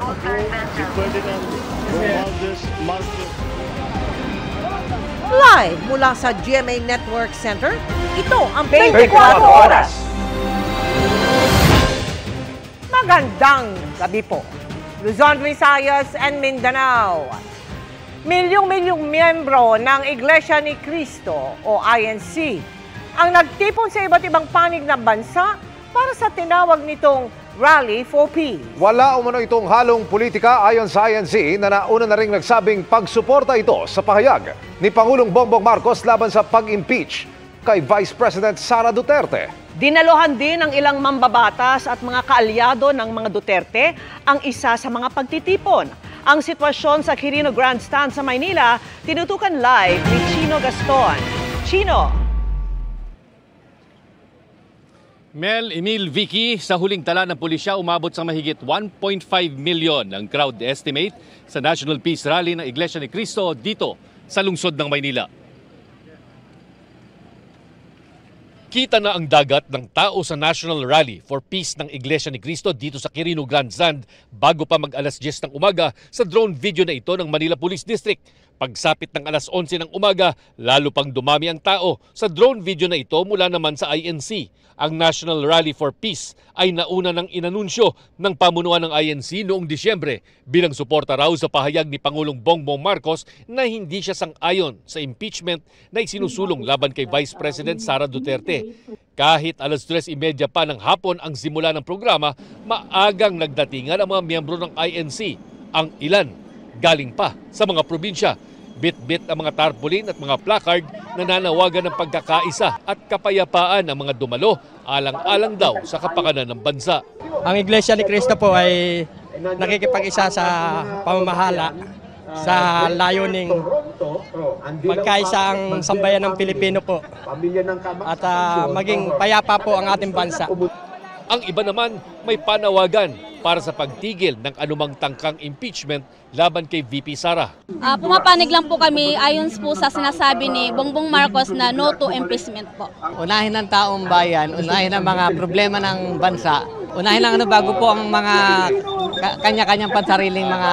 si Ferdinand Romualdez Marcos. Live mula sa GMA Network Center, ito ang 24 Oras. Magandang gabi po, Luzon, Visayas, and Mindanao. Milyong-milyong miyembro ng Iglesia ni Cristo o INC ang nagtipon sa iba't ibang panig ng bansa para sa tinawag nitong Rally for Peace. Wala umano itong halong politika ayon sa INC na nauna na ring nagsabing pagsuporta ito sa pahayag ni Pangulong Bongbong Marcos laban sa pag-impeach kay Vice President Sara Duterte. Dinaluhan din ng ilang mambabatas at mga kaalyado ng mga Duterte ang isa sa mga pagtitipon. Ang sitwasyon sa Quirino Grandstand sa Maynila, tinutukan live ni Chino Gaston. Chino! Mel, Emil, Vicky, sa huling tala ng pulisya, umabot sa mahigit 1.5 million ang crowd estimate sa National Peace Rally ng Iglesia ni Cristo dito sa lungsod ng Maynila. Kita na ang dagat ng tao sa National Rally for Peace ng Iglesia ni Cristo dito sa Quirino Grandstand bago pa mag-alas 10 ng umaga sa drone video na ito ng Manila Police District. Pagsapit ng alas 11 ng umaga, lalo pang dumami ang tao sa drone video na ito mula naman sa INC. Ang National Rally for Peace ay nauna ng inanunsyo ng pamunuan ng INC noong Disyembre bilang suporta raw sa pahayag ni Pangulong Bongbong Marcos na hindi siya sang-ayon sa impeachment na isinusulong laban kay Vice President Sara Duterte. Kahit alas 3:30 pa ng hapon ang simula ng programa, maagang nagdatingan ang mga miyembro ng INC. Ang ilan galing pa sa mga probinsya. Bit-bit ang mga tarpaulin at mga placard na nanawagan ng pagkakaisa at kapayapaan ng mga dumalo alang-alang daw sa kapakanan ng bansa. Ang Iglesia ni Cristo po ay nakikipag-isa sa pamamahala sa layuning magkaisa ang sambayan ng Pilipino po at maging payapa po ang ating bansa. Ang iba naman may panawagan para sa pagtigil ng anumang tangkang impeachment laban kay VP Sara. Pumapanig lang po kami ayon po sa sinasabi ni Bongbong Marcos na no to impeachment po. Unahin ng taong bayan, unahin ang mga problema ng bansa, unahin ang bago po ang mga kanya-kanyang pansariling mga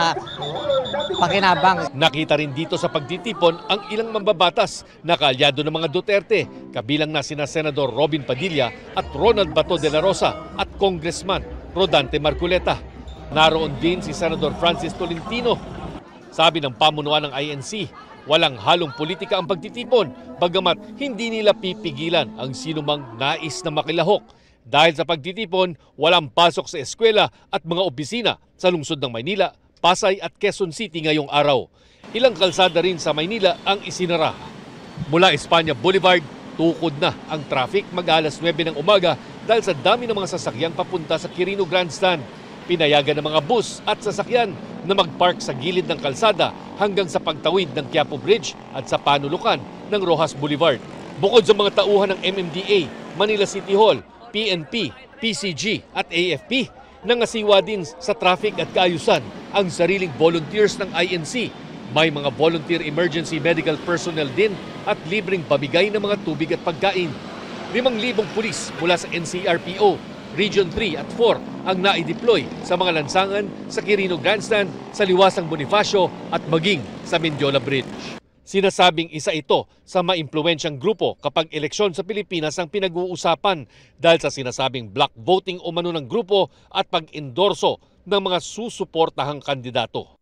pakinabang. Nakita rin dito sa pagtitipon ang ilang mambabatas na kaalyado ng mga Duterte, kabilang na sina Senador Robin Padilla at Ronald Bato de la Rosa at Congressman Rodante Marculeta. Naroon din si Senador Francis Tolentino. Sabi ng pamunuan ng INC, walang halong politika ang pagtitipon, bagamat hindi nila pipigilan ang sinumang nais na makilahok. Dahil sa pagtitipon, walang pasok sa eskwela at mga opisina sa lungsod ng Maynila, Pasay at Quezon City ngayong araw. Ilang kalsada rin sa Maynila ang isinara. Mula Espanya Boulevard, tukod na ang traffic mag-alas 9 ng umaga dahil sa dami ng mga sasakyang papunta sa Quirino Grandstand. Pinayagan ng mga bus at sasakyan na mag-park sa gilid ng kalsada hanggang sa pagtawid ng Quiapo Bridge at sa panulukan ng Rojas Boulevard. Bukod sa mga tauhan ng MMDA, Manila City Hall, PNP, PCG at AFP, nangasiwa din sa traffic at kaayusan ang sariling volunteers ng INC. May mga volunteer emergency medical personnel din at libreng pamigay ng mga tubig at pagkain. 5,000 pulis mula sa NCRPO, Region 3 at 4 ang naideploy sa mga lansangan sa Quirino Grandstand, sa Liwasang Bonifacio at maging sa Mendiola Bridge. Sinasabing isa ito sa maimpluwensyang grupo kapag eleksyon sa Pilipinas ang pinag-uusapan dahil sa sinasabing block voting o umano ng grupo at pag-endorso ng mga susuportahang kandidato.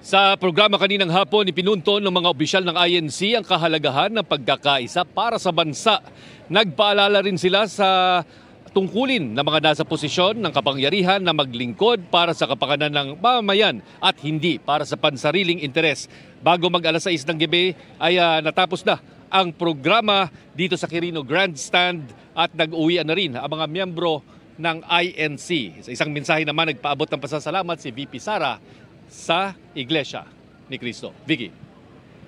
Sa programa kaninang hapon, ipinunto ng mga opisyal ng INC ang kahalagahan ng pagkakaisa para sa bansa. Nagpaalala rin sila sa tungkulin ng mga nasa posisyon ng kapangyarihan na maglingkod para sa kapakanan ng mamamayan at hindi para sa pansariling interes. Bago mag-alas 6 ng gabi ay natapos na ang programa dito sa Quirino Grandstand at nag-uwian na rin ang mga miyembro ng INC. Sa isang mensahe naman, nagpaabot ng pasasalamat si VP Sara sa Iglesia ni Cristo. Vicky.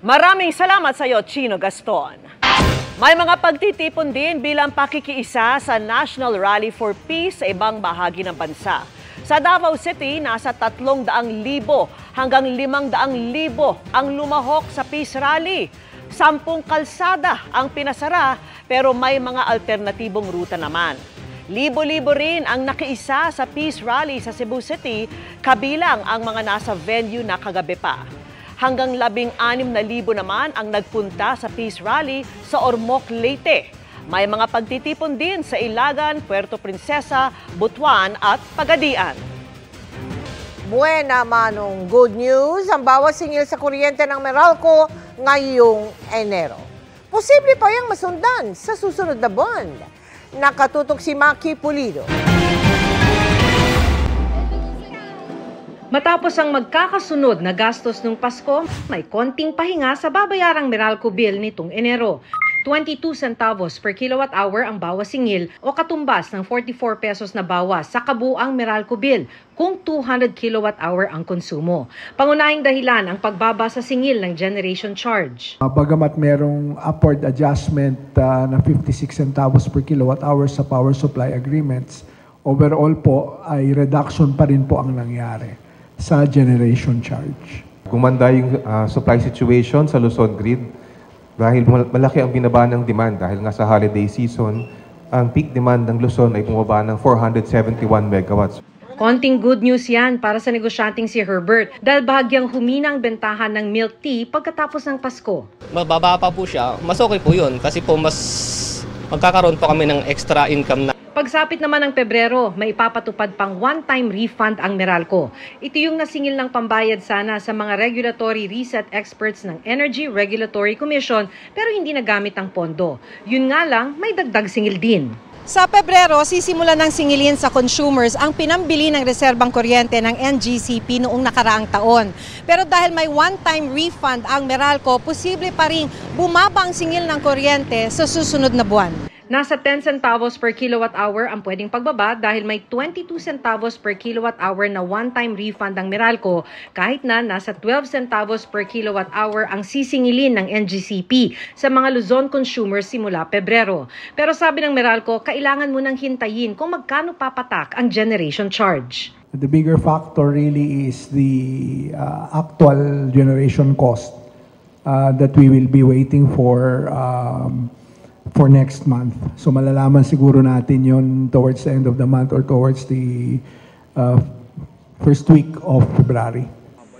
Maraming salamat sa iyo, Chino Gaston. May mga pagtitipon din bilang pakikiisa sa National Rally for Peace sa ibang bahagi ng bansa. Sa Davao City, nasa 300,000 hanggang 500,000 ang lumahok sa Peace Rally. 10 kalsada ang pinasara pero may mga alternatibong ruta naman. Libo-libo rin ang nakiisa sa Peace Rally sa Cebu City, kabilang ang mga nasa venue na kagabi pa. Hanggang 16,000 naman ang nagpunta sa Peace Rally sa Ormoc, Leyte. May mga pagtitipon din sa Ilagan, Puerto Princesa, Butuan at Pagadian. Buena manong good news ang bawas singil sa kuryente ng Meralco ngayong Enero. Posible pa yang masundan sa susunod na buwan. Nakatutok si Maki Pulido. Matapos ang magkakasunod na gastos ng Pasko, may konting pahinga sa babayarang Meralco bill nitong Enero. 22 centavos per kilowatt-hour ang bawas singil o katumbas ng 44 pesos na bawas sa kabuang Meralco bill kung 200 kilowatt-hour ang konsumo. Pangunahing dahilan ang pagbaba sa singil ng generation charge. Bagamat merong upward adjustment na 56 centavos per kilowatt-hour sa power supply agreements, overall po ay reduction pa rin po ang nangyari sa generation charge. Gumanda yung supply situation sa Luzon Grid dahil malaki ang binaba ng demand dahil nga sa holiday season, ang peak demand ng Luzon ay bumaba ng 471 megawatts. Konting good news yan para sa negosyanteng si Herbert dahil bahagyang humina ang bentahan ng milk tea pagkatapos ng Pasko. Mababa pa po siya, mas okay po yun kasi po mas magkakaroon po kami ng extra income na. Pagsapit naman ng Pebrero, may ipapatupad pang one-time refund ang Meralco. Ito yung nasingil ng pambayad sana sa mga regulatory reset experts ng Energy Regulatory Commission pero hindi nagamit ang pondo. Yun nga lang, may dagdag singil din. Sa Pebrero, sisimulan ng singilin sa consumers ang pinambili ng reserbang kuryente ng NGCP noong nakaraang taon. Pero dahil may one-time refund ang Meralco, posible pa rin bumaba ang singil ng kuryente sa susunod na buwan. Nasa 10 centavos per kilowatt-hour ang pwedeng pagbaba dahil may 22 centavos per kilowatt-hour na one-time refund ang Meralco kahit na nasa 12 centavos per kilowatt-hour ang sisingilin ng NGCP sa mga Luzon consumers simula Pebrero. Pero sabi ng Meralco, kailangan munang hintayin kung magkano papatak ang generation charge. The bigger factor really is the actual generation cost that we will be waiting for next month. So malalaman siguro natin yon towards the end of the month or towards the first week of February.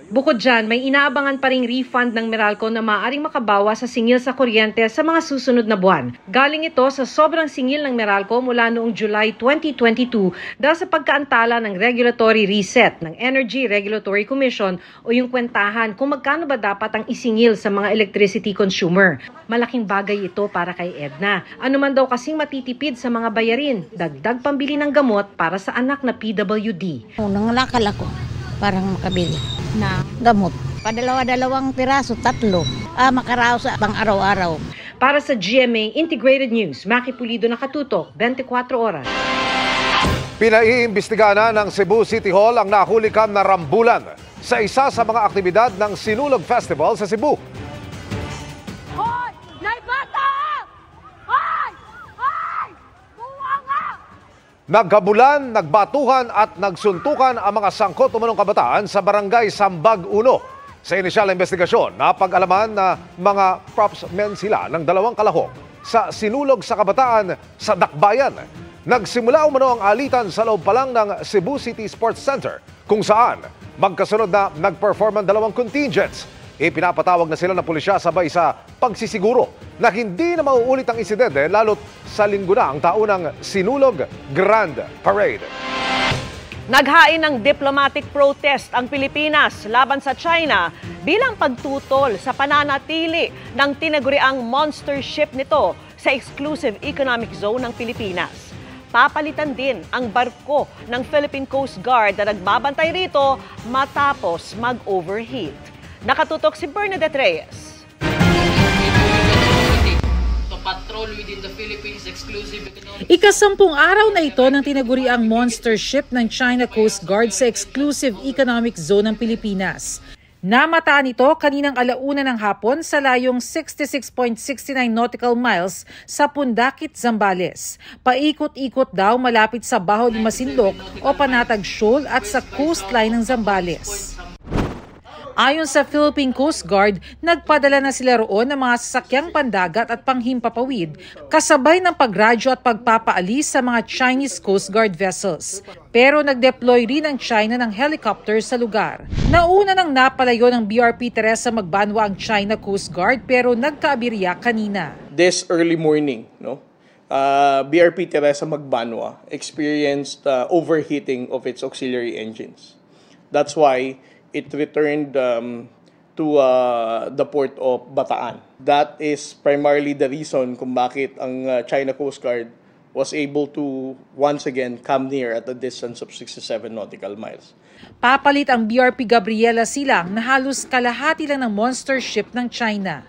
Bukod dyan, may inaabangan pa ring refund ng Meralco na maaaring makabawa sa singil sa kuryente sa mga susunod na buwan. Galing ito sa sobrang singil ng Meralco mula noong July 2022 dahil sa pagkaantala ng regulatory reset ng Energy Regulatory Commission o yung kwentahan kung magkano ba dapat ang isingil sa mga electricity consumer. Malaking bagay ito para kay Edna. Ano man daw kasing matitipid sa mga bayarin, dagdag pambili ng gamot para sa anak na PWD. Nangalakal ako parang makabili na gamot. Padalawa-dalawang piraso, 3. Makaraos sa pang araw-araw. Para sa GMA Integrated News, Maki Pulido, nakatutok, 24 oras. Pinaiimbestiga na ng Cebu City Hall ang nahulikam na rambulan sa isa sa mga aktibidad ng Sinulog Festival sa Cebu. Hoy! Naibata! Hoy! Hoy! Buwanga! Nagkabulan, nagbatuhan at nagsuntukan ang mga sangkot umanong kabataan sa barangay Sambag 1. Sa inisyal na investigasyon, napag-alaman na mga props men sila ng 2 kalahok sa sinulog sa kabataan sa Dakbayan. Nagsimula umano ang alitan sa loob pa lang ng Cebu City Sports Center kung saan magkasunod na nag-perform ang 2 contingents. Ipinapatawag na sila ng pulisya sabay sa pagsisiguro na hindi na mauulit ang insidente lalo't sa linggo na ang taunang Sinulog Grand Parade. Naghain ng diplomatic protest ang Pilipinas laban sa China bilang pagtutol sa pananatili ng tinaguriang monster ship nito sa exclusive economic zone ng Pilipinas. Papalitan din ang barko ng Philippine Coast Guard na nagbabantay rito matapos mag-overheat. Nakatutok si Bernadette Reyes. Ika-10 araw na ito ng tinaguriang monster ship ng China Coast Guard sa exclusive economic zone ng Pilipinas. Namataan ito kaninang 1:00 ng hapon sa layong 66.69 nautical miles sa Pundakit, Zambales. Paikot-ikot daw malapit sa Baho de Masinloc o Panatag Shoal at sa coastline ng Zambales. Ayon sa Philippine Coast Guard, nagpadala na sila roon ng mga sasakyang pandagat at panghimpapawid kasabay ng pagradyo at pagpapaalis sa mga Chinese Coast Guard vessels. Pero nag-deploy rin ang China ng helicopter sa lugar. Nauna nang napalayo ng BRP Teresa Magbanwa ang China Coast Guard pero nagkaabirya kanina. This early morning, BRP Teresa Magbanwa experienced overheating of its auxiliary engines. That's why it returned to the port of Bataan. That is primarily the reason kung bakit ang China Coast Guard was able to once again come near at a distance of 67 nautical miles. Papalit ang BRP Gabriela Silang na halos kalahati lang ng monster ship ng China.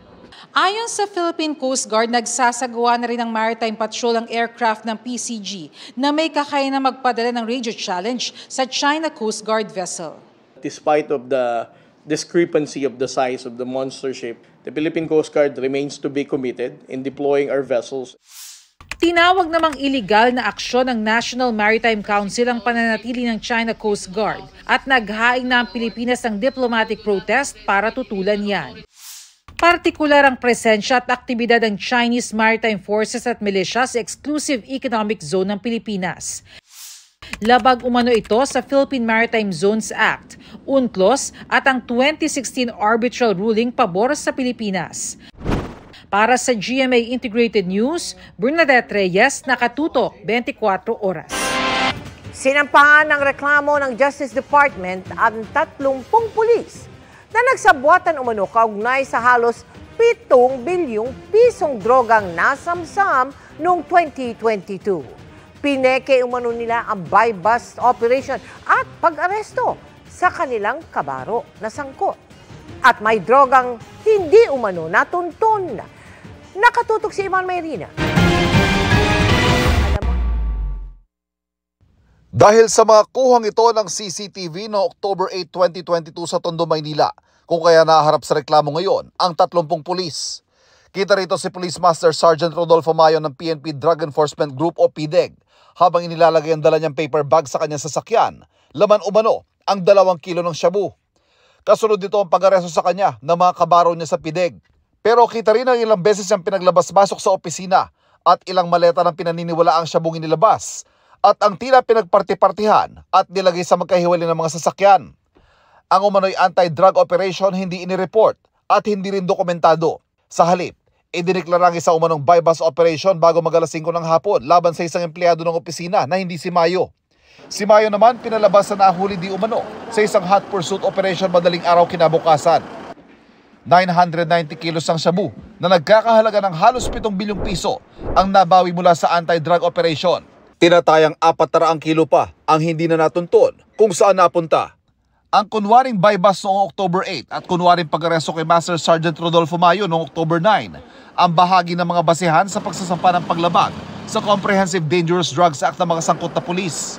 Ayon sa Philippine Coast Guard, nagsasagawa na rin ng maritime patrol ang aircraft ng PCG na may kakayanan magpadala ng radio challenge sa China Coast Guard vessel. Despite of the discrepancy of the size of the monster ship, the Philippine Coast Guard remains to be committed in deploying our vessels. Tinawag namang iligal na aksyon ng National Maritime Council ang pananatili ng China Coast Guard at naghain na ang Pilipinas ng diplomatic protest para tutulan yan. Partikular ang presensya at aktibidad ng Chinese Maritime Forces at militia sa Exclusive Economic Zone ng Pilipinas. Labag umano ito sa Philippine Maritime Zones Act, UNCLOS at ang 2016 arbitral ruling pabor sa Pilipinas. Para sa GMA Integrated News, Bernadette Reyes, nakatutok 24 oras. Sinampahan ng reklamo ng Justice Department ang 30 pulis na nagsabwatan umano kaugnay sa halos 7 bilyong pisong drogang nasamsam noong 2022. Pineke umano nila ang buy-bust operation at pag-aresto sa kanilang kabaro na sangkot. At may drogang hindi umano natuntun. Nakatutok si Ivan Mayrina. Dahil sa mga kuhang ito ng CCTV noong October 8, 2022 sa Tondo, Maynila, kung kaya naharap sa reklamo ngayon ang 30 pulis. Kita rito si Police Master Sergeant Rodolfo Mayo ng PNP Drug Enforcement Group o PDEG habang inilalagay ang dala niyang paper bag sa kanyang sasakyan. Laman umano ang 2 kilo ng shabu. Kasunod dito ang pag-aresto sa kanya ng mga kabaro niya sa PDEG. Pero kita rin ang ilang beses siyang pinaglabas-masok sa opisina at ilang maleta ng pinaniniwala ang shabong inilabas at ang tila pinagparti-partihan at nilagay sa magkahiwalay ng mga sasakyan. Ang umano'y anti-drug operation hindi inireport at hindi rin dokumentado. Sa halip, idineklara ang isa umanong buy-bust operation bago mag-alas 5 ng hapon laban sa isang empleyado ng opisina na hindi si Mayo. Si Mayo naman pinalabas na nahuli di umano sa isang hot pursuit operation madaling araw kinabukasan. 990 kilos ang shabu na nagkakahalaga ng halos 7 bilyong piso ang nabawi mula sa anti-drug operation. Tinatayang 400 kilo pa ang hindi na natuntun kung saan napunta. Ang kunwaring buy-bust noong October 8 at kunwaring pag-aresto kay Master Sergeant Rodolfo Mayo noong October 9 ang bahagi ng mga basehan sa pagsasampa ng paglabag sa Comprehensive Dangerous Drugs Act ng mga sangkot na pulis.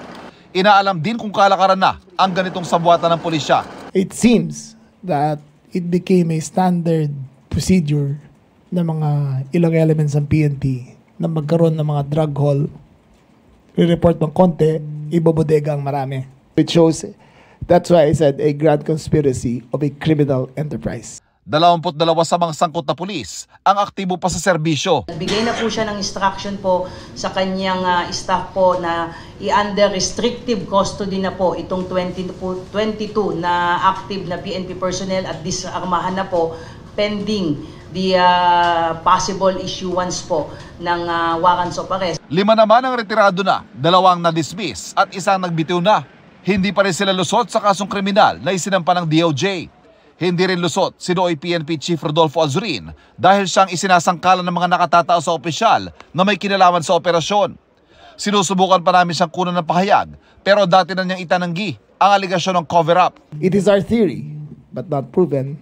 Inaalam din kung kalakaran na ang ganitong sabwatan ng pulisya. It seems that it became a standard procedure ng mga ilang elements ng PNP na magkaroon ng mga drug haul, re-report ng konti, ibobodega ang marami. It shows, that's why I said, a grand conspiracy of a criminal enterprise. 22 sa mga sangkot na pulis ang aktibo pa sa serbisyo. Bigay na po siya ng instruction po sa kanyang staff po na i-under restrictive custody na po itong 22 na active na PNP personnel at disarmahan na po pending the possible issuance po ng warrants of arrest. 5 naman ang retirado na, 2 ang na-dismiss at 1 nagbitiw na. Hindi pa rin sila lusot sa kasong kriminal na isinampa ng DOJ. Hindi rin lusot si Noy PNP Chief Rodolfo Azurin dahil siyang isinasangkalan ng mga nakatatao sa opisyal na may kinalaman sa operasyon. Sinusubukan pa namin siyang kunan ng pahayag pero dati na niyang itananggi ang aligasyon ng cover-up. It is our theory, but not proven,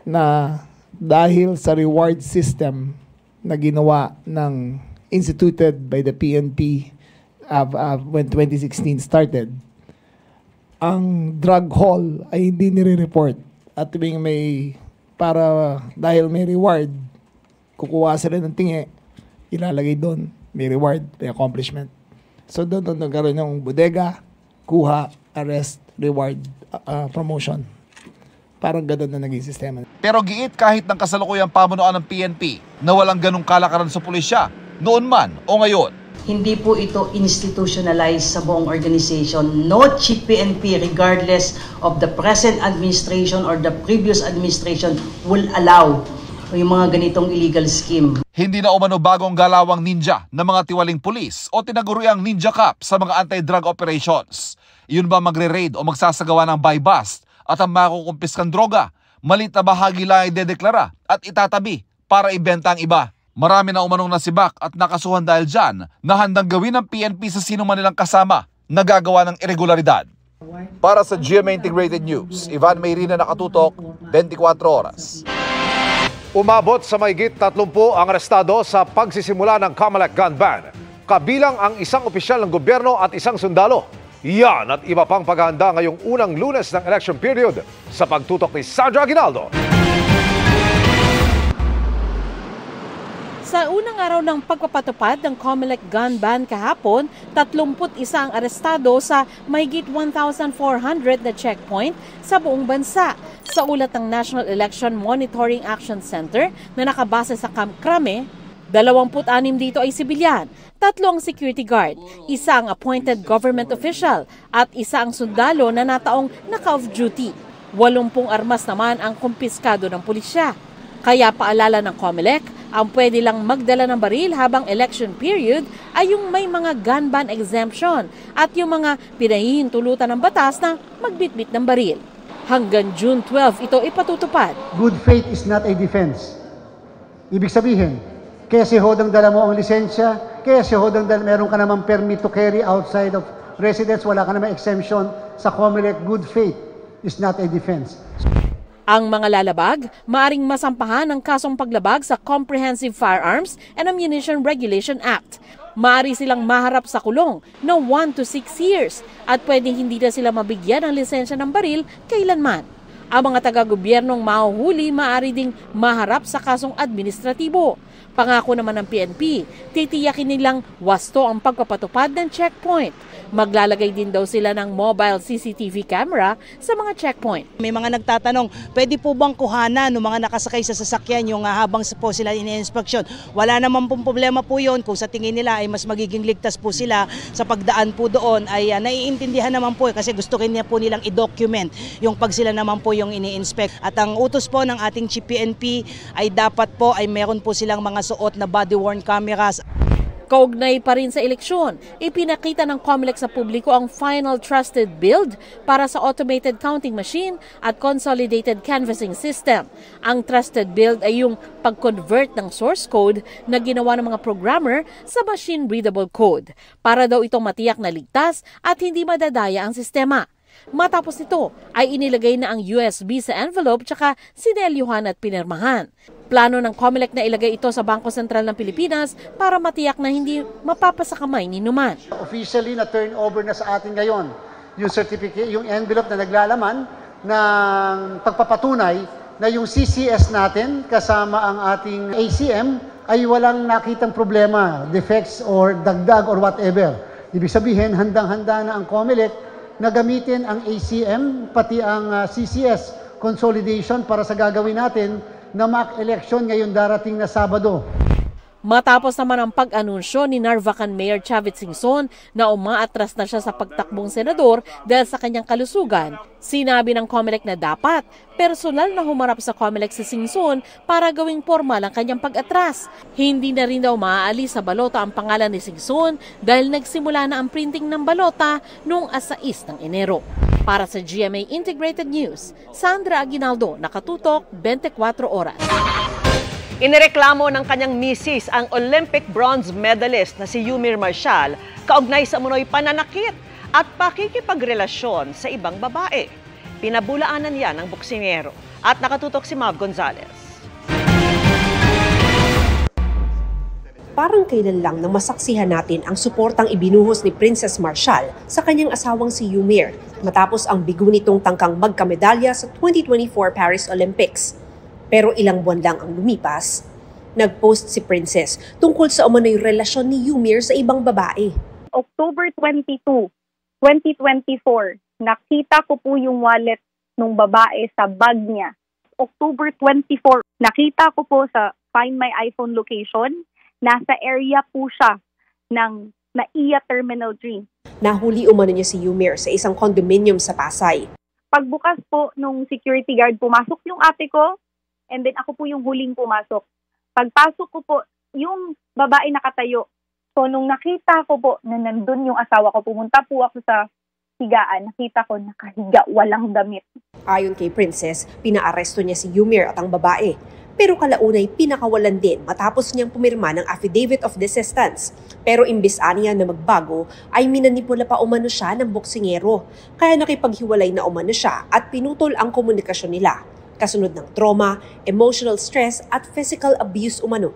na dahil sa reward system na ginawa ng instituted by the PNP when 2016 started, ang drug haul ay hindi nire-report. At may dahil may reward, kukuha sila ng tingi, ilalagay doon, may reward, may accomplishment. So doon nagkaroon yung bodega, kuha, arrest, reward, promotion. Parang ganun na naging sistema. Pero giit kahit ng kasalukuyang pamunuan ng PNP na walang ganong kalakaran sa pulisya, noon man o ngayon. Hindi po ito institutionalized sa buong organization. No chief PNP, regardless of the present administration or the previous administration, will allow yung mga ganitong illegal scheme. Hindi na umano bagong galawang ninja ng mga tiwaling pulis o tinaguriang ninja cop sa mga anti-drug operations. Yun ba magre-raid o magsasagawa ng buy-bust at ang makukumpiskang droga, malit na bahagi lang idedeklara at itatabi para ibenta ang iba. Marami na umanong nasibak at nakasuhan dahil dyan na handang gawin ng PNP sa sino man nilang kasama na gagawa ng irregularidad. Para sa GMA Integrated News, Ivan Mayrina, nakatutok, 24 oras. Umabot sa mahigit 30 ang arestado sa pagsisimula ng COMELEC gun ban. Kabilang ang isang opisyal ng gobyerno at isang sundalo. Yan at iba pang paghahanda ngayong unang Lunes ng election period sa pagtutok ni Sandra Aguinaldo. Sa unang araw ng pagpapatupad ng COMELEC gun ban kahapon, 31 ang arestado sa mahigit 1,400 na checkpoint sa buong bansa. Sa ulat ng National Election Monitoring Action Center na nakabase sa Camp Crame, 26 dito ay sibilyan, 3 ang security guard, 1 ang appointed government official at 1 ang sundalo na nataong naka-off duty. 80 armas naman ang kumpiskado ng pulisya. Kaya paalala ng COMELEC, ang pwede lang magdala ng baril habang election period ay yung may mga gun ban exemption at yung mga pinahihintulutan ng batas na magbitbit ng baril. Hanggang June 12 ito ipatutupad. Good faith is not a defense. Ibig sabihin, kaya si Hodang dala mo ang lisensya, kaya si Hodang meron ka naman permit to carry outside of residence, wala ka naman exemption sa COMELEC, good faith is not a defense. Ang mga lalabag, maaring masampahan ng kasong paglabag sa Comprehensive Firearms and Ammunition Regulation Act. Maari silang maharap sa kulong na 1 to 6 years at pwedeng hindi na sila mabigyan ng lisensya ng baril kailanman. Ang mga taga-gobyernong mahuhuli maari ding maharap sa kasong administratibo. Pangako naman ng PNP, titiyakin nilang wasto ang pagpapatupad ng checkpoint. Maglalagay din daw sila ng mobile CCTV camera sa mga checkpoint. May mga nagtatanong, pwede po bang kuhanan ng mga nakasakay sa sasakyan yung habang po sila ini-inspeksyon? Wala naman pong problema po yun kung sa tingin nila ay mas magiging ligtas po sila sa pagdaan po doon ay naiintindihan naman po kasi gusto rin niya po nilang i-document yung pag sila naman po yung ini-inspect. At ang utos po ng ating Chief PNP ay dapat po ay meron po silang mga suot na body-worn cameras. Kaugnay pa rin sa eleksyon, ipinakita ng COMELEC sa publiko ang final trusted build para sa automated counting machine at consolidated canvassing system. Ang trusted build ay yung pag-convert ng source code na ginawa ng mga programmer sa machine-readable code para daw itong matiyak na ligtas at hindi madadaya ang sistema. Matapos nito ay inilagay na ang USB sa envelope tsaka sinelyuhan at pinirmahan. Plano ng COMELEC na ilagay ito sa Bangko Sentral ng Pilipinas para matiyak na hindi mapapasakamay ni numan. Officially na turn over na sa atin ngayon yung certificate, yung envelope na naglalaman ng pagpapatunay na yung CCS natin kasama ang ating ACM ay walang nakitang problema, defects or dagdag or whatever. Ibig sabihin, handang-handa na ang COMELEC na gamitin ang ACM pati ang CCS consolidation para sa gagawin natin na mock election ngayon darating na Sabado. Matapos naman ang pag-anunsyo ni Narvacan Mayor Chavit Singson na umaatras na siya sa pagtakbong senador dahil sa kanyang kalusugan, sinabi ng COMELEC na dapat personal na humarap sa COMELEC si Singson para gawing formal ang kanyang pag-atras. Hindi na rin daw maaalis sa balota ang pangalan ni Singson dahil nagsimula na ang printing ng balota noong 6 ng Enero. Para sa GMA Integrated News, Sandra Aguinaldo, nakatutok 24 oras. Inireklamo ng kanyang misis ang Olympic bronze medalist na si Yumir Marshall kaugnay sa umunoy pananakit at pakikipagrelasyon sa ibang babae. Pinabulaanan yan ng boksingero at nakatutok si Mav Gonzalez. Parang kailan lang nang masaksihan natin ang suportang ibinuhos ni Princess Marshall sa kanyang asawang si Yumir matapos ang bigo nitong tangkang magkamedalya sa 2024 Paris Olympics. Pero ilang buwan lang ang lumipas, nag-post si Princess tungkol sa umano'y relasyon ni Yumir sa ibang babae. October 22, 2024, nakita ko po yung wallet nung babae sa bag niya. October 24, nakita ko po sa Find My iPhone location, nasa area po siya ng NAIA Terminal 3. Nahuli umano niya si Yumer sa isang condominium sa Pasay. Pagbukas po nung security guard, pumasok yung ate ko, and then ako po yung huling pumasok. Pagpasok ko po, yung babae nakatayo. So nung nakita ko po na nandun yung asawa ko, pumunta po ako sa higaan, nakita ko nakahiga, walang damit. Ayon kay Princess, pinaaresto niya si Yumer at ang babae. Pero kalaunay pinakawalan din matapos niyang pumirma ng affidavit of desistance. Pero imbis aniya na magbago, ay minanipula pa umano siya ng boksingero. Kaya nakipaghiwalay na umano siya at pinutol ang komunikasyon nila. Kasunod ng trauma, emotional stress at physical abuse umano.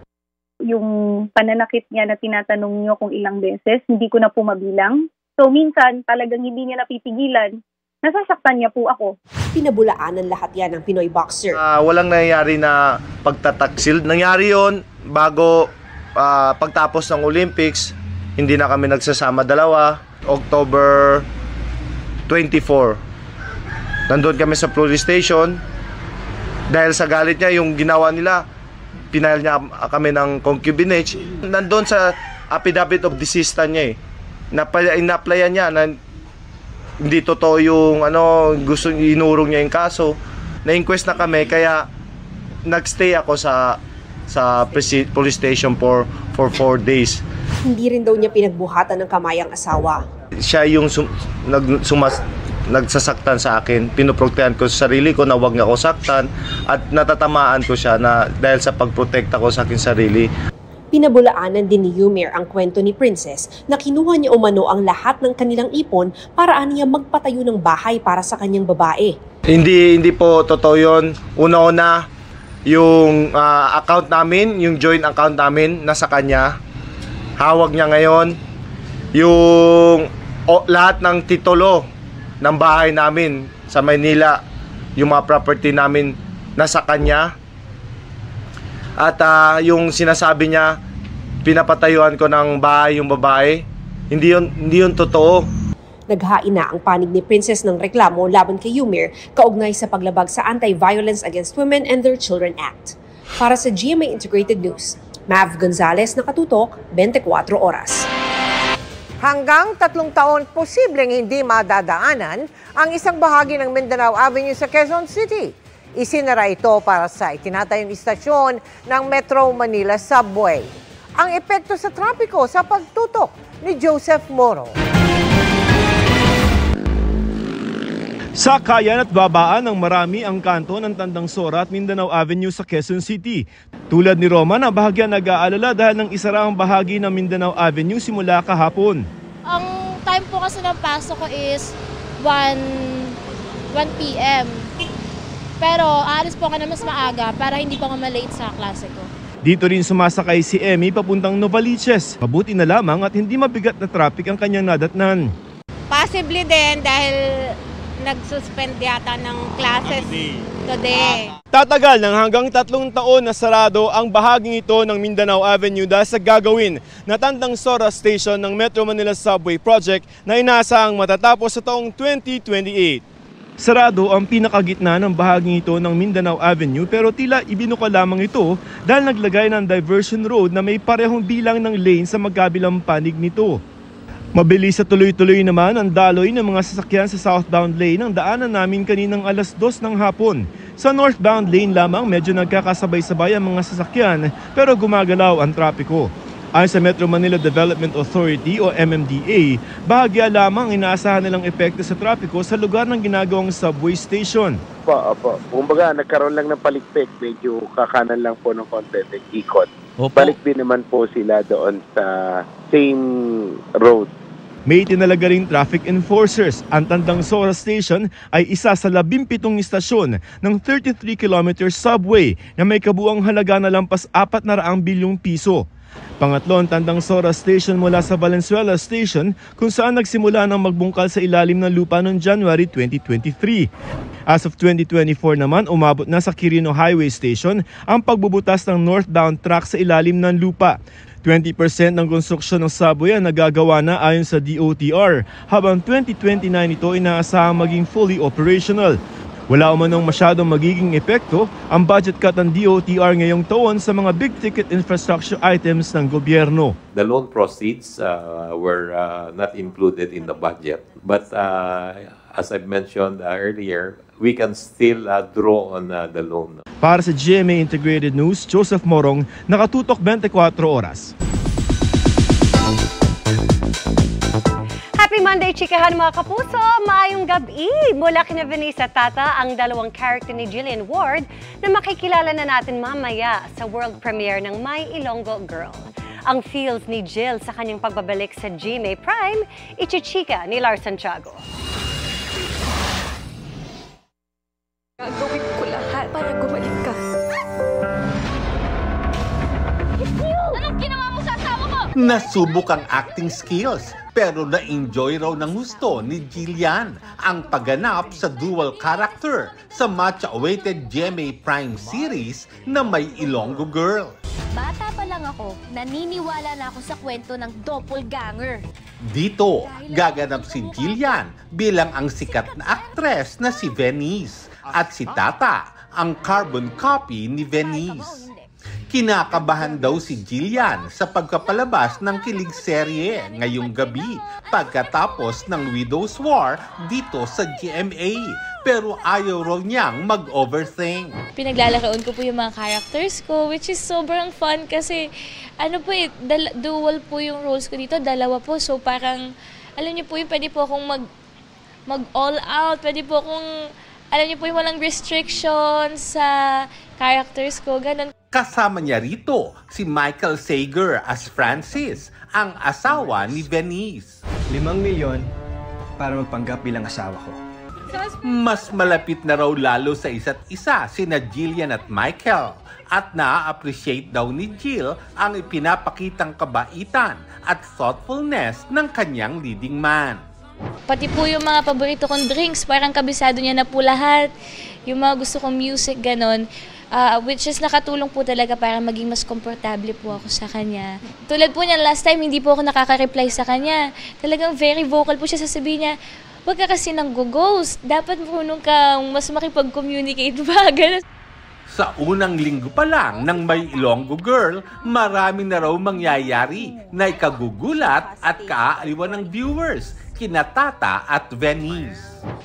Yung pananakit niya na tinatanong niyo kung ilang beses, hindi ko na po mabilang. So minsan talagang hindi niya napipigilan. Nasasaktan niya po ako. Pinabulaanan lahat yan ng Pinoy boxer. Walang nangyayari na pagtataksil. Nangyari yon bago pagtapos ng Olympics. Hindi na kami nagsasama dalawa. October 24. Nandun kami sa police station. Dahil sa galit niya, yung ginawa nila, pinahal niya kami ng concubinage. Nandun sa affidavit of desistance niya in-applyan niya na hindi totoo yung gusto inurong niya yung kaso. Na-inquest na kami kaya nagstay ako sa police station for 4 days. Hindi rin daw niya pinagbuhatan ng kamay ang asawa. Siya yung nagsasaktan sa akin. Pinoprotektahan ko sa sarili ko na huwag niya ako saktan at natatamaan ko siya na dahil sa pagprotekta ko sa akin sarili. Pinabulaanan din ni Yumer ang kwento ni Princess na kinuha niya umano ang lahat ng kanilang ipon para aniya magpatayo ng bahay para sa kanyang babae. Hindi po totoo yun. Una-una, yung account namin, yung joint account namin, nasa kanya. Hawag niya ngayon. Yung lahat ng titulo ng bahay namin sa Maynila, yung mga property namin, nasa kanya. At yung sinasabi niya, pinapatayuan ko ng bahay yung babae, hindi yun totoo. Naghain na ang panig ni Princess ng reklamo laban kay Yumer kaugnay sa paglabag sa Anti-Violence Against Women and Their Children Act. Para sa GMA Integrated News, Mav Gonzalez, nakatutok, 24 oras. Hanggang 3 taon posibleng hindi madadaanan ang isang bahagi ng Mindanao Avenue sa Quezon City. Isinara ito para sa itinatayong istasyon ng Metro Manila Subway. Ang epekto sa trapiko sa pagtutok ni Joseph Moro. Sa kayan at babaan ng marami ang kanto ng Tandang Sora at Mindanao Avenue sa Quezon City. Tulad ni Roman, ang bahagyan nag-aalala dahil ng isara ang bahagi ng Mindanao Avenue simula kahapon. Ang time po kasi ng pasok ko is 1 p.m. Pero aalis po ako na mas maaga para hindi po ako malate sa klase ko. Dito rin sumasakay si Emmy papuntang Novaliches. Mabuti na lamang at hindi mabigat na traffic ang kanyang nadatnan. Possibly din dahil nag-suspend yata ng classes today. Tatagal ng hanggang 3 taon na sarado ang bahaging ito ng Mindanao Avenue dahil sa gagawin na Tandang Sora Station ng Metro Manila Subway Project na inaasahang matatapos sa taong 2028. Sarado ang pinakagitna ng bahaging ito ng Mindanao Avenue pero tila ibinuka lamang ito dahil naglagay ng diversion road na may parehong bilang ng lane sa magkabilang panig nito. Mabilis at tuloy-tuloy naman ang daloy ng mga sasakyan sa southbound lane ang daanan namin kaninang 2:00 ng hapon. Sa northbound lane lamang medyo nagkakasabay-sabay ang mga sasakyan pero gumagalaw ang trapiko. Ayon sa Metro Manila Development Authority o MMDA, bahagya lamang inaasahan nilang epekto sa trapiko sa lugar ng ginagawang subway station. Opo. Kumbaga, nagkaroon lang ng palikpik, medyo kakanan lang po ng konti, ikot. Opo. Balik din naman po sila doon sa same road. May tinalaga ring traffic enforcers. Ang Tandang Sora Station ay isa sa 17 istasyon ng 33-kilometer subway na may kabuang halaga na lampas 400 bilyong piso. Pangatlo ang Tandang Sora Station mula sa Valenzuela Station kung saan nagsimula ng magbungkal sa ilalim ng lupa noong January 2023. As of 2024 naman, umabot na sa Quirino Highway Station ang pagbubutas ng northbound track sa ilalim ng lupa. 20% ng konstruksyon ng subway ang nagagawa na ayon sa DOTR, habang 2029 ito inaasahang maging fully operational. Wala umanong masyadong magiging epekto ang budget cut ng DOTR ngayong taon sa mga big-ticket infrastructure items ng gobyerno. The loan proceeds were not included in the budget. But as I mentioned earlier, we can still draw on the loan. Para sa GMA Integrated News, Joseph Morong, nakatutok 24 oras. Happy Monday, chikahan mga kapuso! Maayong gabi! Mula kina Vanessa Tata, ang dalawang character ni Jillian Ward na makikilala na natin mamaya sa world premiere ng My Ilonggo Girl. Ang feels ni Jill sa kanyang pagbabalik sa GMA Prime, ichichika ni Lars Santiago. Gagawin ko lahat para gumaling ka. Anong ginawa mo sa asawa ko? Nasubok ang acting skills pero na-enjoy raw ng gusto ni Jillian ang pagganap sa dual character sa much-awaited GMA Prime series na My Ilonggo Girl. Bata pa lang ako, naniniwala na ako sa kwento ng doppelganger. Dito, gaganap si Jillian bilang ang sikat na aktres na si Venice at si Tata, ang carbon copy ni Venice. Kinakabahan daw si Jillian sa pagkapalabas ng kilig serye ngayong gabi pagkatapos ng Widow's War dito sa GMA. Pero ayaw raw niyang mag-overthink. Pinaglalaroon ko po yung mga characters ko, which is sobrang fun kasi ano po dual po yung roles ko dito, dalawa po. So parang, alam niyo po yung pwede po akong mag all out, pwede po akong, alam niyo po yung walang restrictions sa characters ko, ganun. Kasama niya rito si Michael Sager as Francis, ang asawa ni Venice. 5 milyon para magpanggap bilang asawa ko. Mas malapit na raw lalo sa isa't isa sina Jillian at Michael at na-appreciate daw ni Jill ang ipinapakitang kabaitan at thoughtfulness ng kanyang leading man. Pati po yung mga paborito kong drinks, parang kabisado niya na po lahat. Yung mga gusto kong music, ganon. Which is nakatulong po talaga para maging mas komportable po ako sa kanya. Tulad po niya, last time hindi po ako nakaka-reply sa kanya. Talagang very vocal po siya, sasabihin niya, huwag ka kasi nang go-ghost. Dapat marunong kang mas makipag-communicate ba? Ganun. Sa unang linggo pa lang ng My Ilonggo Girl, marami na raw mangyayari na ikagugulat at kaaaliwan ng viewers, kina Tata at Venice.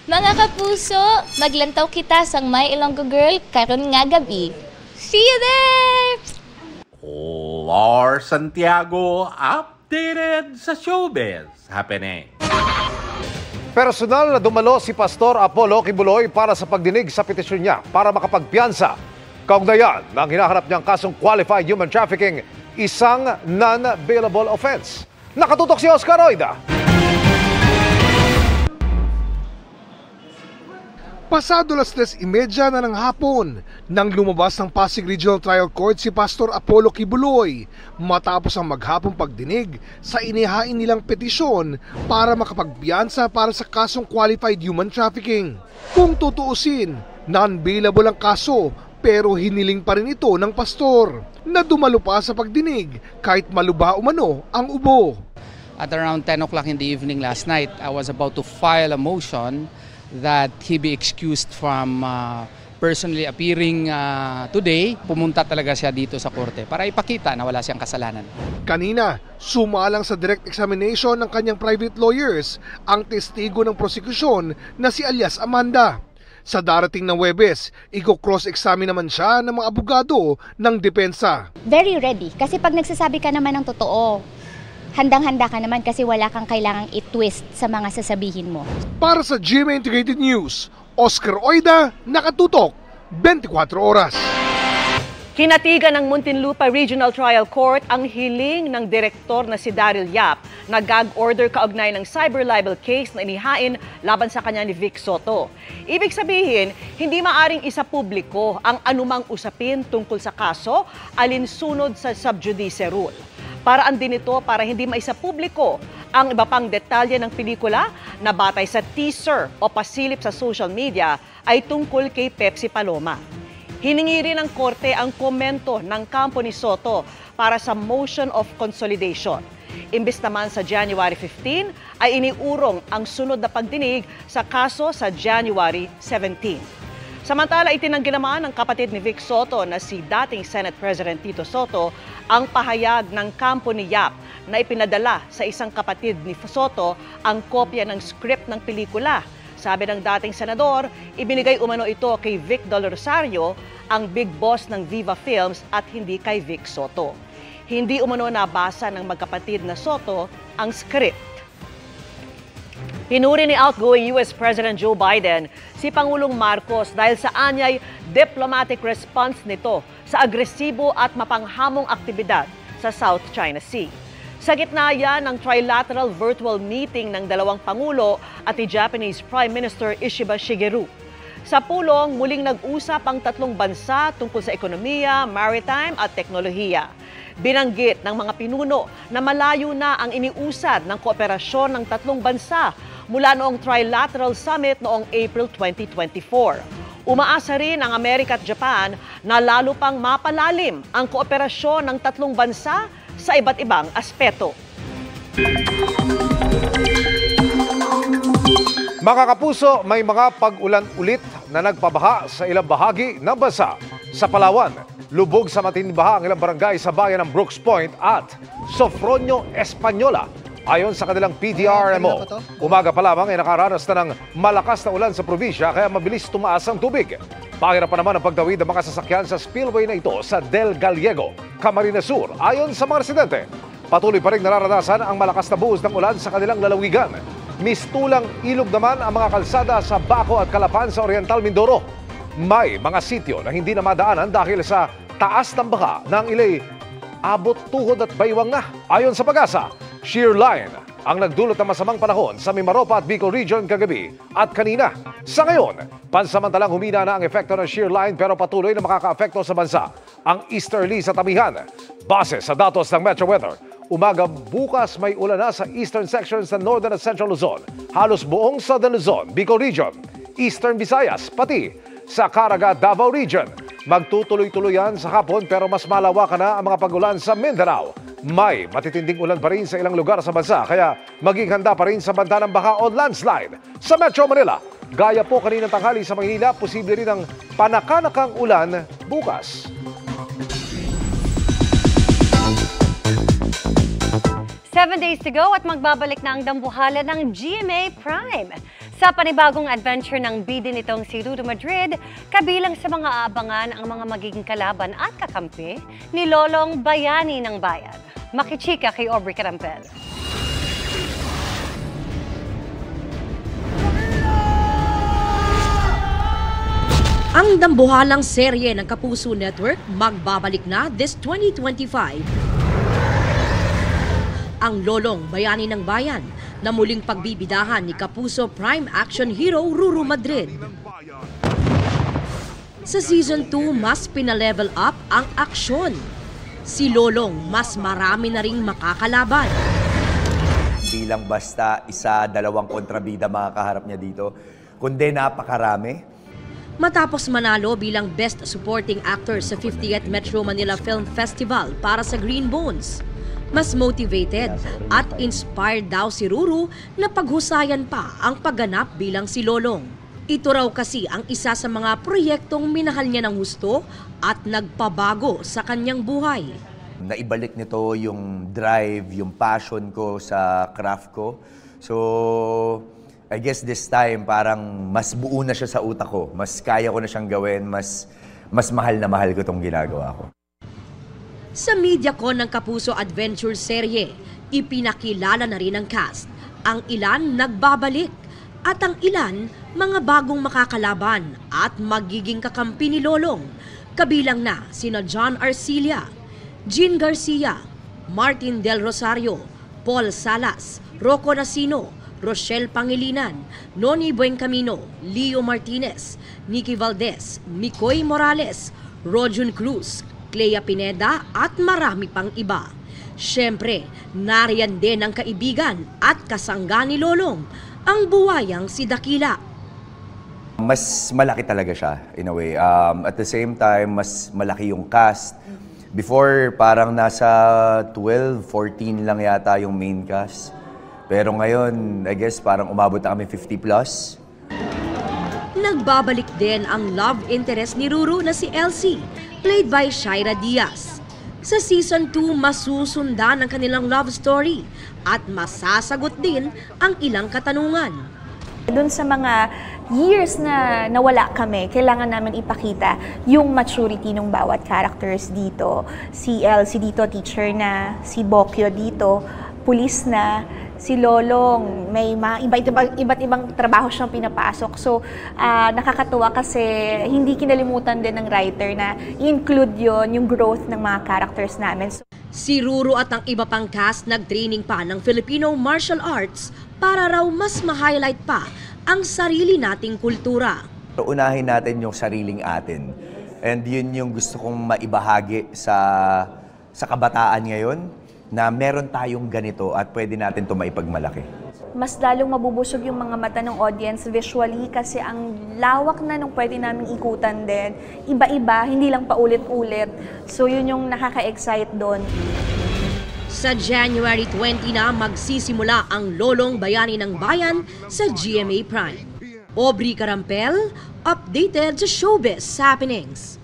Mga kapuso, maglantaw kita sa My Ilonggo Girl karon nga gabi. See you there! Lars Santiago, updated sa showbiz happening. Personal na dumalo si Pastor Apollo Kibuloy para sa pagdinig sa petisyon niya para makapagpiyansa. Kaugnayan ng hinaharap niyang kasong qualified human trafficking, isang non-bailable offense. Nakatutok si Oscar Oida. Pasado 3:30 na ng hapon nang lumabas ng Pasig Regional Trial Court si Pastor Apollo Kibuloy matapos ang maghapong pagdinig sa inihain nilang petisyon para makapagpiyansa para sa kasong qualified human trafficking. Kung tutuusin, non-bailable ang kaso pero hiniling pa rin ito ng pastor na dumalo pa sa pagdinig kahit maluba umano ang ubo. At around 10 o'clock in the evening last night, I was about to file a motion that he be excused from personally appearing today. Pumunta talaga siya dito sa korte para ipakita na wala siyang kasalanan. Kanina, sumalang sa direct examination ng kanyang private lawyers ang testigo ng prosekusyon na si alias Amanda. Sa darating na Huwebes, i-cross-examine naman siya ng mga abogado ng depensa. Very ready kasi pag nagsasabi ka naman ng totoo, handang-handa ka naman kasi wala kang kailangang i-twist sa mga sasabihin mo. Para sa GMA Integrated News, Oscar Oida, nakatutok 24 oras. Kinatigan ng Muntinlupa Regional Trial Court ang hiling ng direktor na si Daryl Yap na gag order kaugnay ng cyber libel case na inihain laban sa kanya ni Vic Soto. Ibig sabihin, hindi maaring isa publiko ang anumang usapin tungkol sa kaso alinsunod sa sub judice rule. Paraan din ito para hindi maisa publiko ang iba pang detalye ng pelikula na batay sa teaser o pasilip sa social media ay tungkol kay Pepsi Paloma. Hiningi rin ng korte ang komento ng kampo ni Soto para sa motion of consolidation. Imbes naman sa January 15 ay iniurong ang sunod na pagdinig sa kaso sa January 17. Samantala, itinanggi naman ng kapatid ni Vic Soto na si dating Senate President Tito Soto ang pahayag ng kampo ni Yap na ipinadala sa isang kapatid ni Soto ang kopya ng script ng pelikula. Sabi ng dating senador, ibinigay umano ito kay Vic Del Rosario, ang big boss ng Viva Films, at hindi kay Vic Soto. Hindi umano nabasa ng magkapatid na Soto ang script. Pinuri ni outgoing US President Joe Biden si Pangulong Marcos dahil sa anyay diplomatic response nito sa agresibo at mapanghamong aktibidad sa South China Sea. Sa gitna yan ng trilateral virtual meeting ng dalawang Pangulo at ni Japanese Prime Minister Ishiba Shigeru. Sa pulong, muling nag-usap ang tatlong bansa tungkol sa ekonomiya, maritime at teknolohiya. Binanggit ng mga pinuno na malayo na ang iniusad ng kooperasyon ng tatlong bansa mula noong Trilateral Summit noong April 2024. Umaasa rin ang Amerika at Japan na lalo pang mapalalim ang kooperasyon ng tatlong bansa sa iba't ibang aspeto. Mga kapuso, may mga pag-ulan ulit na nagpabaha sa ilang bahagi ng bansa. Sa Palawan, lubog sa matinding baha ang ilang barangay sa bayan ng Brooks Point at Sofronio, Española. Ayon sa kanilang PDRMO, umaga pa lamang ay nakaranas na ng malakas na ulan sa probinsya kaya mabilis tumaas ang tubig. Pahirap pa naman ang pagtawid ng mga sasakyan sa spillway na ito sa Del Gallego, Camarines Sur. Ayon sa mga residente, patuloy pa rin nararanasan ang malakas na buhos ng ulan sa kanilang lalawigan. Mistulang ilog naman ang mga kalsada sa Baco at Calapan sa Oriental Mindoro. May mga sityo na hindi na madaanan dahil sa taas ng baha ng ilay abot tuhod at baywang na. Ayon sa Pag-asa, shear line ang nagdulot ng masamang panahon sa Mimaropa at Bicol Region kagabi at kanina. Sa ngayon, pansamantalang humina na ang epekto ng shear line pero patuloy na makaka-apekto sa bansa ang easterly sa Tamihan. Base sa datos ng Metro Weather, umaga bukas may ulan na sa eastern sections ng Northern at Central Luzon, halos buong Southern Luzon, Bicol Region, Eastern Visayas, pati sa Caraga, Davao Region. Magtutuloy-tuloy yan sa hapon pero mas malawakan na ang mga pag-ulan sa Mindanao. May matitinding ulan pa rin sa ilang lugar sa bansa kaya maging handa pa rin sa banta ng baha o landslide. Sa Metro Manila, gaya po kaninang tanghali sa Maynila, posible rin ang panakanakang ulan bukas. Seven days to go at magbabalik na ang dambuhala ng GMA Prime. Sa panibagong adventure ng bida nitong si Rudo Madrid, kabilang sa mga aabangan ang mga magiging kalaban at kakampi ni Lolong Bayani ng Bayan. Makichika kay Aubrey Carampel. Ang dambuhalang serye ng Kapuso Network magbabalik na this 2025. Ang Lolong Bayani ng Bayan na muling pagbibidahan ni Kapuso Prime Action Hero Ruru Madrid. Sa Season 2, mas pinalevel up ang aksyon. Si Lolong mas marami na ring makakalaban. Bilang basta isa, dalawang kontrabida makakaharap niya dito, kundi napakarami. Matapos manalo bilang Best Supporting Actor sa 50th Metro Manila Film Festival para sa Green Bones, mas motivated at inspired daw si Ruru na paghusayan pa ang pagganap bilang si Lolong. Ito raw kasi ang isa sa mga proyektong minahal niya ng husto at nagpabago sa kanyang buhay. Naibalik nito yung drive, yung passion ko sa craft ko. So, I guess this time parang mas buo na siya sa utak ko. Mas kaya ko na siyang gawin, mas mahal na mahal ko itong ginagawa ko. Sa MediaCon ng Kapuso Adventure Serye, ipinakilala na rin ang cast. Ang ilan nagbabalik at ang ilan mga bagong makakalaban at magiging kakampi ni Lolong. Kabilang na sina John Arcilla, Jean Garcia, Martin Del Rosario, Paul Salas, Rocco Nacino, Rochelle Pangilinan, Noni Buencamino, Leo Martinez, Nikki Valdez, Mikoy Morales, Rojun Cruz, Clea Pineda at marami pang iba. Siyempre, nariyan din ang kaibigan at kasangga ni Lolong, ang buwayang si Dakila. Mas malaki talaga siya, in a way. At the same time, mas malaki yung cast. Before, parang nasa 12, 14 lang yata yung main cast. Pero ngayon, I guess parang umabot na kami 50+. Nagbabalik din ang love interest ni Ruru na si Elsie, played by Shaira Diaz. Sa Season 2, masusundan ang kanilang love story at masasagot din ang ilang katanungan. Doon sa mga years na nawala kami, kailangan namin ipakita yung maturity ng bawat characters dito. Si Elsie dito, teacher na. Si Bokyo dito, pulis na. Si Lolong, may iba't ibang trabaho siyang pinapasok. So, nakakatuwa kasi hindi kinalimutan din ng writer na i-include yung growth ng mga characters namin. Si Ruru at ang iba pang cast nag-training pa ng Filipino martial arts para raw mas ma-highlight pa ang sarili nating kultura. Unahin natin yung sariling atin. And yun yung gusto kong maibahagi sa kabataan ngayon, na meron tayong ganito at pwede natin ito maipagmalaki. Mas lalong mabubusog yung mga mata ng audience visually kasi ang lawak na nung pwede naming ikutan din. Iba-iba, hindi lang paulit-ulit. So yun yung nakaka-excite doon. Sa January 20 na magsisimula ang Lolong Bayani ng Bayan sa GMA Prime. Aubrey Carampel, updated sa showbiz happenings.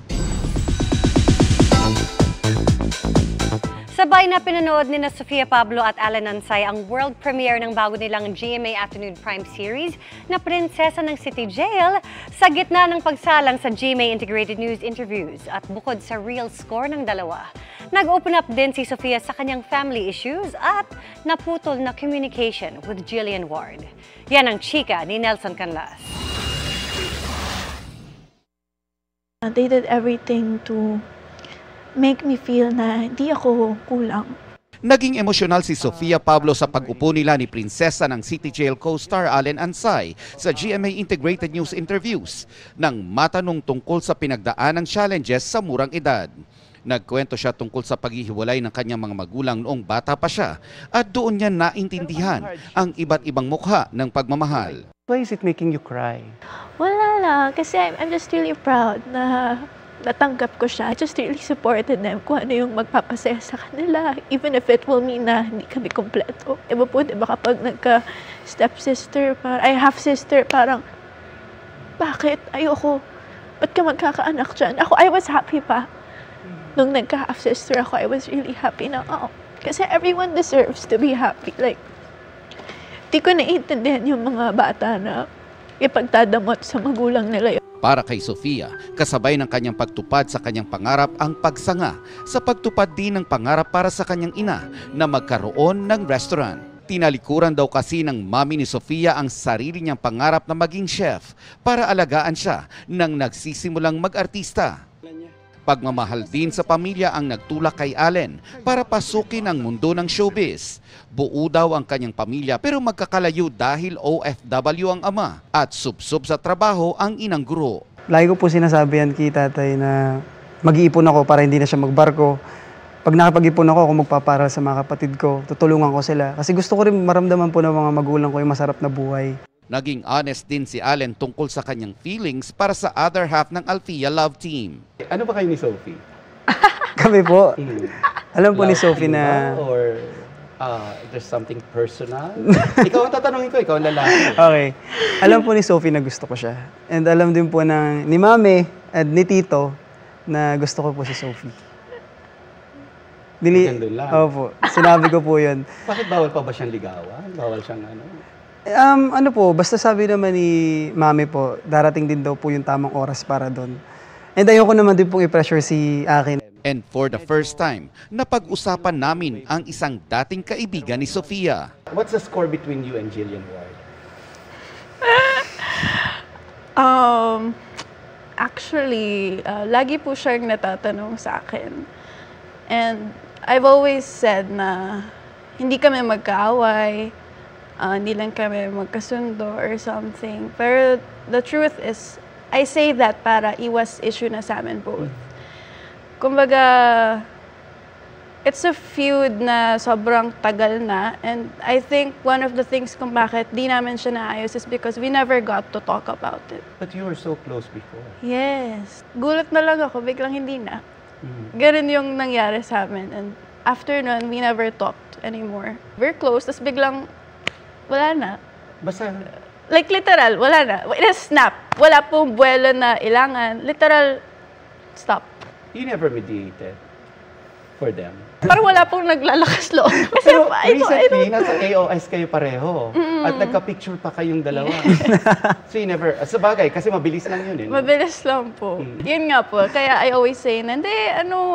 Sabay na pinanood ni na Sofia Pablo at Alan Ansay ang world premiere ng bago nilang GMA Afternoon Prime series na Prinsesa ng City Jail sa gitna ng pagsalang sa GMA Integrated News interviews at bukod sa real score ng dalawa. Nag-open up din si Sofia sa kanyang family issues at naputol na communication with Jillian Ward. Yan ang chika ni Nelson Canlas. They did everything to make me feel na hindi ako kulang. Naging emosyonal si Sofia Pablo sa pag-upo nila ni Prinsesa ng City Jail co-star Alan Ansay sa GMA Integrated News interviews nang matanong tungkol sa pinagdaanang challenges sa murang edad. Nagkwento siya tungkol sa paghihiwalay ng kanyang mga magulang noong bata pa siya at doon niya naintindihan ang iba't ibang mukha ng pagmamahal. Why is it making you cry? Wala lang, kasi I'm just really proud na natanggap ko siya. I just really supported them kung ano yung magpapasaya sa kanila. Even if it will mean na hindi kami kompleto. Iba po, diba kapag nagka-stepsister, ay half-sister, parang, bakit? Ayoko. Ba't ka magkakaanak dyan? Ako, I was happy pa. Nung nagka-half-sister ako, I was really happy na, kasi everyone deserves to be happy. Like, di ko naiintindihan yung mga bata na ipagdadamot sa magulang nila yun. Para kay Sofia, kasabay ng kanyang pagtupad sa kanyang pangarap ang pagsanga sa pagtupad din ng pangarap para sa kanyang ina na magkaroon ng restaurant. Tinalikuran daw kasi ng mami ni Sofia ang sarili niyang pangarap na maging chef para alagaan siya nang nagsisimulang mag-artista. Pagmamahal din sa pamilya ang nagtulak kay Allen para pasukin ang mundo ng showbiz. Buo daw ang kanyang pamilya pero magkakalayo dahil OFW ang ama at subsob sa trabaho ang inang guro. Lagi ko po sinasabi yan kay tatay na mag-iipon ako para hindi na siya magbarko. Pag nakapag-ipon ako magpaparal sa mga kapatid ko, tutulungan ko sila. Kasi gusto ko rin maramdaman po ng mga magulang ko yung masarap na buhay. Naging honest din si Allen tungkol sa kanyang feelings para sa other half ng Althea Love Team. Ano ba kayo ni Sophie? Kami po. Alam po ni Sophie na... Or there's something personal? Ikaw ang tatanungin ko, ikaw ang lalaki. Okay. Alam po ni Sophie na gusto ko siya. And alam din po ni Mami at ni Tito na gusto ko po si Sophie. Opo, sinabi ko po yun. Bakit bawal pa ba siyang ligawan? Bawal siyang ano? Ano po, basta sabi naman ni Mami po, darating din daw po yung tamang oras para doon. And ayoko naman din pong i-pressure si akin. And for the first time, napag-usapan namin ang isang dating kaibigan ni Sofia. What's the score between you and Jillian Ward? Actually, lagi po siyang natatanong sa akin. And I've always said na hindi kami magkaaway, hindi lang kami magkasundo or something. Pero the truth is, I say that para iwas issue na sa amin both. Kumbaga, it's a feud na sobrang tagal na. And I think one of the things kung bakit di namin siya naayos is because we never got to talk about it. But you were so close before. Yes. Gulat na lang ako, biglang hindi na. Ganun yung nangyari sa amin. And after nun, we never talked anymore. We're close, tapos biglang wala na. Basta? Like literal, wala na. In a snap. wala pong buwelo na ilangan. Literal, stop. You never mediated for them? Parang wala pong naglalakas loob. Kasi pero recently, nasa AOS kayo pareho. At nagka-picture pa kayong dalawa. So you never, sa bagay, kasi mabilis lang yun eh. Mabilis lang po. Yun nga po. Kaya I always say, hindi,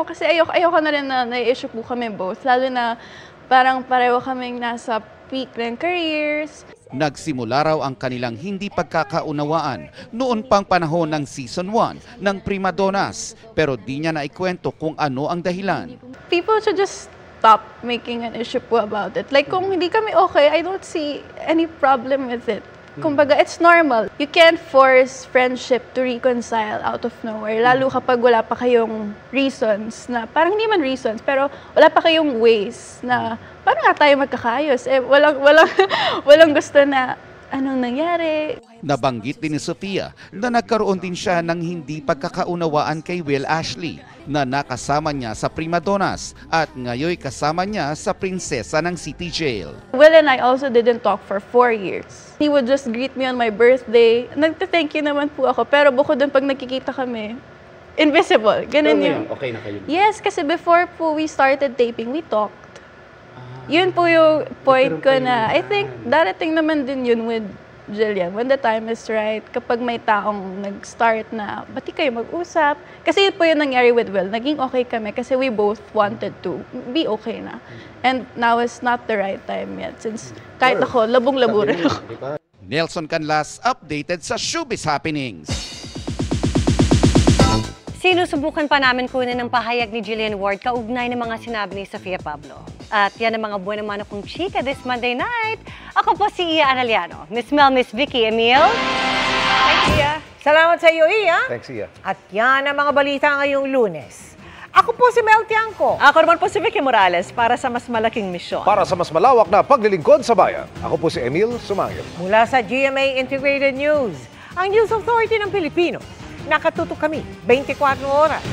kasi ayoko na rin na nai-issue po kami both. Lalo na parang pareho kaming nasa peak ng careers. Nagsimula raw ang kanilang hindi pagkakaunawaan noon pang panahon ng Season 1 ng Prima Donnas, pero di niya naikwento kung ano ang dahilan. People should just stop making an issue po about it. Like kung hindi kami okay, I don't see any problem with it. Kumbaga, it's normal. You can't force friendship to reconcile out of nowhere, lalo kapag wala pa kayong reasons na, parang hindi man reasons, pero wala pa kayong ways na, paano nga tayo magkakayos? Walang gusto na, anong nangyari? Nabanggit din ni Sofia na nagkaroon din siya ng hindi pagkakaunawaan kay Will Ashley na nakasama niya sa Prima Donnas at ngayon kasama niya sa prinsesa ng City Jail. Will and I also didn't talk for 4 years. He would just greet me on my birthday. Nagte-thank you naman po ako, pero bukod dun pag nakikita kami, invisible. Ganun so, yung... Okay na kayo? Yes, kasi before po we started taping, we talked. Yun po yung point ko na, I think darating naman din yun with Jillian, when the time is right, kapag may taong nag-start na, ba't di kayo mag-usap? Kasi yun po yung nangyari with Will. Naging okay kami kasi we both wanted to be okay na. And now is not the right time yet since kahit ako, labong-labo rin ako. Nelson Canlas, updated sa Showbiz Happenings. Sinusubukan pa namin kunin ng pahayag ni Jillian Ward kaugnay ng mga sinabi ni Sofia Pablo. At yan ang mga buwan naman akong chika this Monday night. Ako po si Ia Analiano. Miss Mel, Miss Vicky, Emil. Thanks, Ia. Salamat sa iyo, Ia. Thanks, Ia. At yan ang mga balita ngayong Lunes. Ako po si Mel Tiangco. Ako naman po si Vicky Morales para sa mas malaking misyon. Para sa mas malawak na paglilingkod sa bayan, ako po si Emil Sumangil. Mula sa GMA Integrated News, ang News Authority ng Pilipino. Nakatutok kami 24 oras.